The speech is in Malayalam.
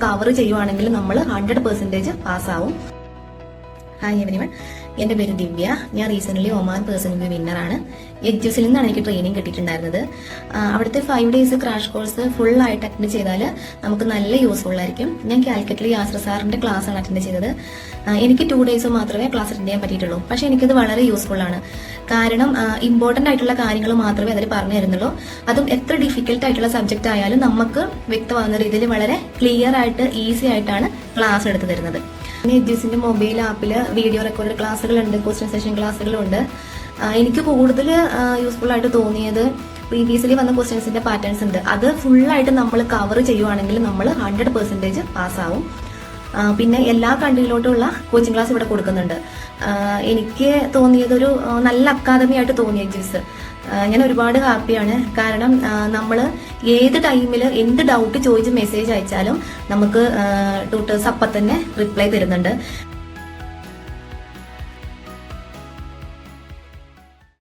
കവർ ചെയ്യുവാണെങ്കിൽ നമ്മൾ 100% പാസ്സാവും. ഹായ് എവരിവൺ, എന്റെ പേര് ദിവ്യ. ഞാൻ റീസെന്റ് ഒമാൻ പേഴ്സൺ വ്യൂ വിന്നറാണ്. എഡ്യൂസിൽ നിന്നാണ് എനിക്ക് ട്രെയിനിങ് കിട്ടിയിട്ടുണ്ടായിരുന്നത്. അവിടുത്തെ 5 days ക്രാഷ് കോഴ്സ് ഫുൾ ആയിട്ട് അറ്റൻഡ് ചെയ്താൽ നമുക്ക് നല്ല യൂസ്ഫുൾ ആയിരിക്കും. ഞാൻ കാലിക്കറ്റിൽ യാസർ സാറിന്റെ ക്ലാസ് ആണ് അറ്റൻഡ് ചെയ്തത്. എനിക്ക് 2 days മാത്രമേ ക്ലാസ് അറ്റൻഡ് ചെയ്യാൻ പറ്റിയിട്ടുള്ളൂ. പക്ഷെ എനിക്കത് വളരെ യൂസ്ഫുൾ ആണ്. കാരണം ഇമ്പോർട്ടന്റ് ആയിട്ടുള്ള കാര്യങ്ങൾ മാത്രമേ അതിൽ പറഞ്ഞു തരുന്നുള്ളൂ. അതും എത്ര ഡിഫിക്കൽട്ട് ആയിട്ടുള്ള സബ്ജക്റ്റ് ആയാലും നമുക്ക് വ്യക്തമാകുന്ന രീതിയിൽ വളരെ ക്ലിയർ ആയിട്ട് ഈസി ആയിട്ടാണ് ക്ലാസ് എടുത്തു തരുന്നത്. എഡ്യൂസിന്റെ മൊബൈൽ ആപ്പിൽ വീഡിയോ റെക്കോർഡ് ക്ലാസ്സുകളുണ്ട്, ക്വസ്റ്റ്യൻ സെഷൻ ക്ലാസ്സുകളുണ്ട്. എനിക്ക് കൂടുതൽ യൂസ്ഫുൾ ആയിട്ട് തോന്നിയത് പ്രീവിയസ്ലി വന്ന ക്വസ്റ്റ്യൻസിന്റെ പാറ്റേൺസ് ഉണ്ട്. അത് ഫുള്ളായിട്ട് നമ്മൾ കവർ ചെയ്യുവാണെങ്കിൽ നമ്മൾ 100% പാസ്സാവും. പിന്നെ എല്ലാ കൺട്രിയിലോട്ടുള്ള കോച്ചിങ് ക്ലാസ് ഇവിടെ കൊടുക്കുന്നുണ്ട്. എനിക്ക് തോന്നിയതൊരു നല്ല അക്കാദമി ആയിട്ട് തോന്നി എഡ്യൂസ്. ഞാൻ ഒരുപാട് ഹാപ്പിയാണ്. കാരണം നമ്മൾ ഏത് ടൈമിൽ എന്ത് ഡൗട്ട് ചോദിച്ച് മെസ്സേജ് അയച്ചാലും നമുക്ക് ട്യൂട്ടേഴ്സ് അപ്പം തന്നെ റിപ്ലൈ തരുന്നുണ്ട്.